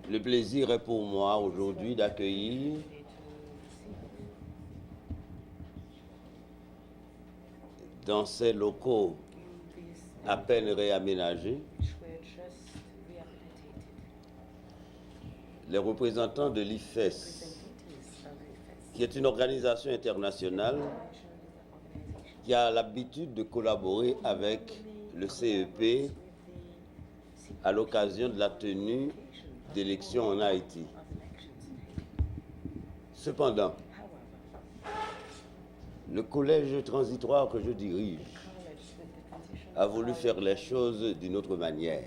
Le plaisir est pour moi aujourd'hui d'accueillir dans ces locaux à peine réaménagés les représentants de l'IFES, qui est une organisation internationale qui a l'habitude de collaborer avec le CEP à l'occasion de la tenue d'élections en Haïti. Cependant, le collège transitoire que je dirige a voulu faire les choses d'une autre manière.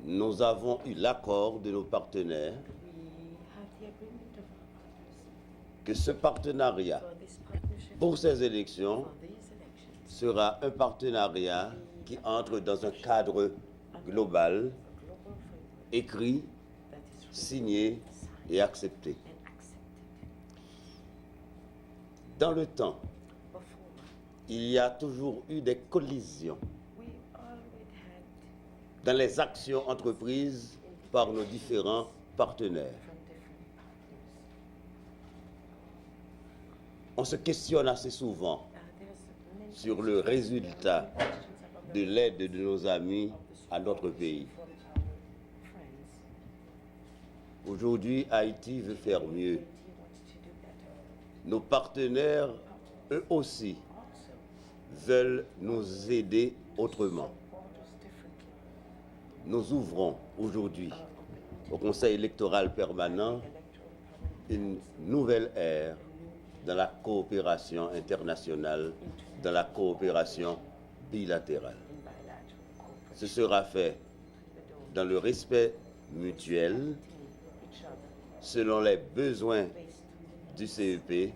Nous avons eu l'accord de nos partenaires que ce partenariat pour ces élections sera un partenariat qui entre dans un cadre global, écrit, signé et accepté. Dans le temps, il y a toujours eu des collisions dans les actions entreprises par nos différents partenaires. On se questionne assez souvent sur le résultat de l'aide de nos amis à notre pays. Aujourd'hui, Haïti veut faire mieux. Nos partenaires, eux aussi, veulent nous aider autrement. Nous ouvrons aujourd'hui au Conseil électoral permanent une nouvelle ère dans la coopération internationale, dans la coopération bilatérale. Ce sera fait dans le respect mutuel, selon les besoins du CEP,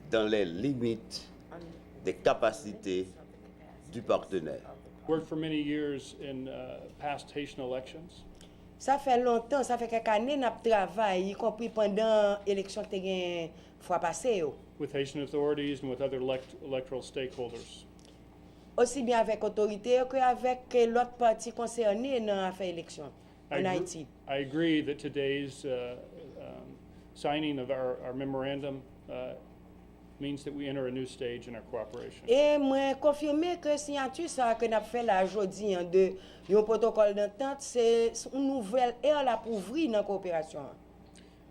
dans les limites des capacités du partenaire. Worked for many years in past Haitian elections. Ça fait longtemps, ça fait quelques années n'a travaillé, y compris pendant l'élection qui a fois passée. With Haitian authorities and with other electoral stakeholders. Aussi bien avec l'autorité qu'avec l'autre parti concerné dans l'affaire élection en Haïti. I agree that today's signing of our memorandum means that we enter a new stage in our cooperation. Et moi confirmer que signature ça que n'a fait là aujourd'hui de un protocole d'entente c'est une nouvelle ère là pour ouvrir dans coopération.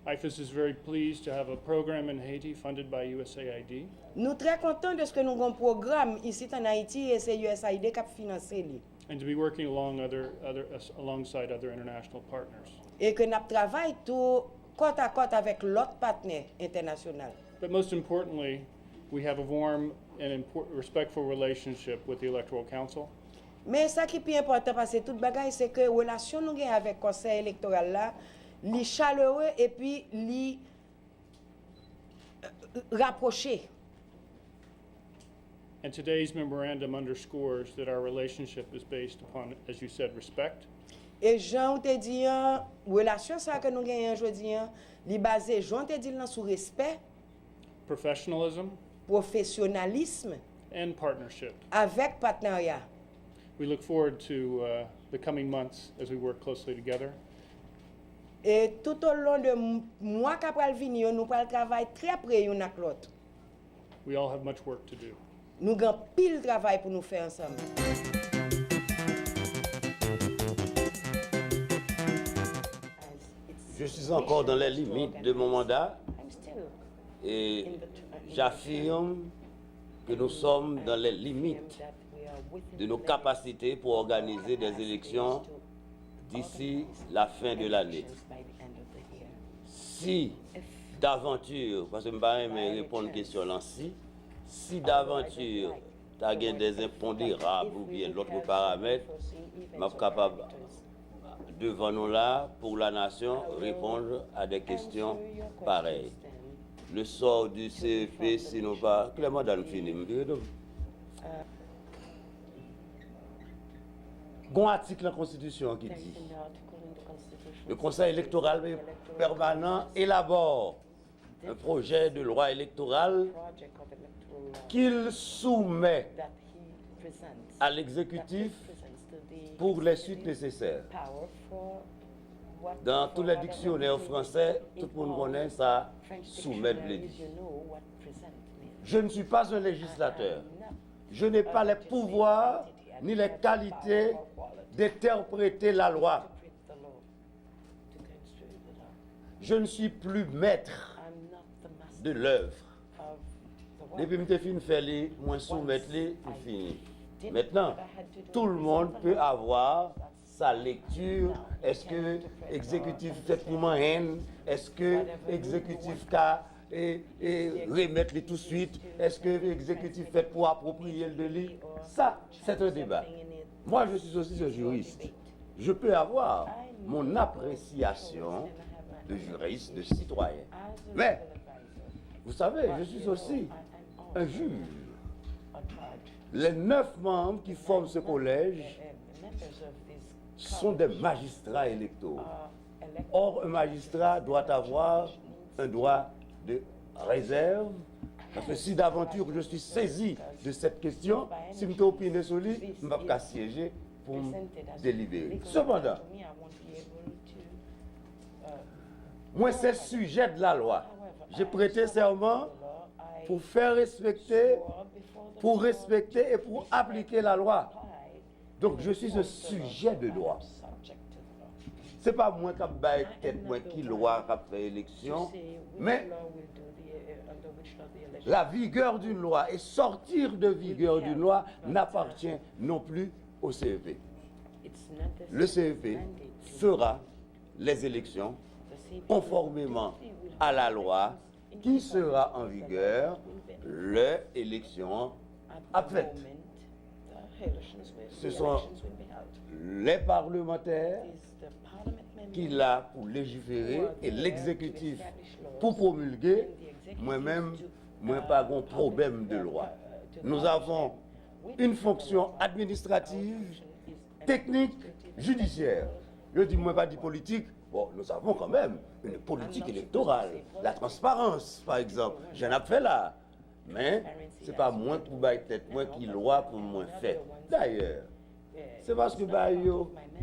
IFES is very pleased to have a program in Haiti funded by USAID. Nous très contents de ce que nous avons un programme ici en Haïti et c'est USAID qui a financé lui. And to be working alongside other international partners. Et que nous travaillons tout côte à côte avec l'autre partenaire international. But most importantly, we have a warm and respectful relationship with the Electoral Council. Mais ça qui est plus important parce que toute bagaille c'est que relation nous gagne avec conseil électoral là, li chaleureux et puis li rapproché. And today's memorandum underscores that our relationship is based upon, as you said, respect. Et Jean te dit relation ça que nous gagnons aujourd'hui li basé Jean te dit là sur respect, professionalism, professionnalisme and partnership. Avec partenariat. We look forward to the coming months as we work closely together. Et tout au long de mois qu'après venir, nous allons travailler très près l'un avec l'autre. We all have much work to do. Nous avons pile de travail pour nous faire ensemble. Je suis encore dans les limites de mon mandat et j'affirme que nous sommes dans les limites de nos capacités pour organiser des élections d'ici la fin de l'année. Si d'aventure, parce que je ne vais pas répondre à une question là, si d'aventure tu as des impondérables ou bien d'autres paramètres, je suis capable devant nous là, pour la nation, répondre à des questions pareilles. Le sort du CEP, sinon pas... Clément Dan fini. Il y a un article de la Constitution qui dit le Conseil électoral permanent élabore un projet de loi électorale qu'il soumet à l'exécutif pour les suites nécessaires. Dans tous les dictionnaires français, tout le monde connaît ça, soumettre les dit. Je ne suis pas un législateur. Je n'ai pas les pouvoirs ni les qualités d'interpréter la loi. Je ne suis plus maître de l'œuvre. Depuis que je finis de faire les, moi soumettre les, c'est fini. Maintenant, tout le monde peut avoir sa lecture. Est-ce que l'exécutif fait pour moi haine? Est-ce que l'exécutif remettre les tout de suite? Est-ce que l'exécutif fait pour approprier le lit? Ça, c'est un débat. Moi, je suis aussi un juriste. Je peux avoir mon appréciation de juriste, de citoyen. Mais, vous savez, je suis aussi un juge. Les 9 membres qui forment ce collège sont des magistrats électoraux. Or, un magistrat doit avoir un droit de réserve, parce que si d'aventure je suis saisi de cette question, si je m'opine sur lui, je ne vais pas siéger pour me délibérer. Cependant, moi, c'est sujet de la loi. J'ai prêté serment pour faire respecter, pour respecter et pour appliquer la loi. Donc, je suis un sujet de droit. Ce n'est pas moi qui ai tête, moi qui loi, qui a fait élection, mais la vigueur d'une loi et sortir de vigueur d'une loi n'appartient non plus au CEP. Le CEP fera les élections conformément à la loi qui sera en vigueur l'élection après. Ce sont les parlementaires qui l'ont pour légiférer et l'exécutif pour promulguer. Moi-même, moi pas de problème de loi. Nous avons une fonction administrative, technique, judiciaire. Je dis moi pas de politique. Bon, nous avons quand même une politique électorale. La transparence, par exemple, j'en ai fait là. Mais ce n'est pas moi qui peut-être moi qui loi pour moi faire. D'ailleurs, c'est parce que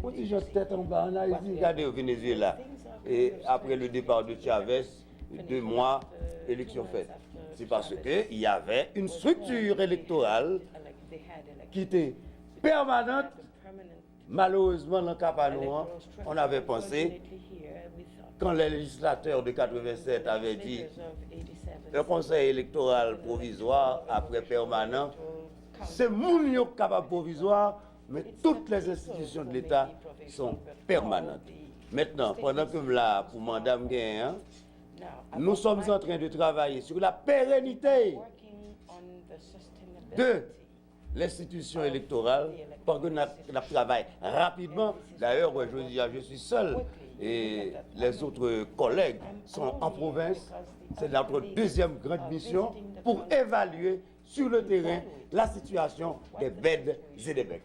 on dit j'ai tête en bas en Haïti, regardez au Venezuela. Et après le départ de Chavez, 2 mois, élection faite. C'est parce qu'il y avait une structure électorale qui était permanente. Malheureusement, dans le Capanoan, on avait pensé, quand les législateurs de 87 avaient dit le conseil électoral provisoire après permanent, c'est mounio capable provisoire, mais toutes les institutions de l'État sont permanentes. Maintenant, pendant que là, pour madame Gain, nous sommes en train de travailler sur la pérennité de l'institution électorale, parce que nous travaillons rapidement. D'ailleurs, je suis seul et les autres collègues sont en province. C'est notre deuxième grande mission pour évaluer sur le terrain la situation des beds et des becs.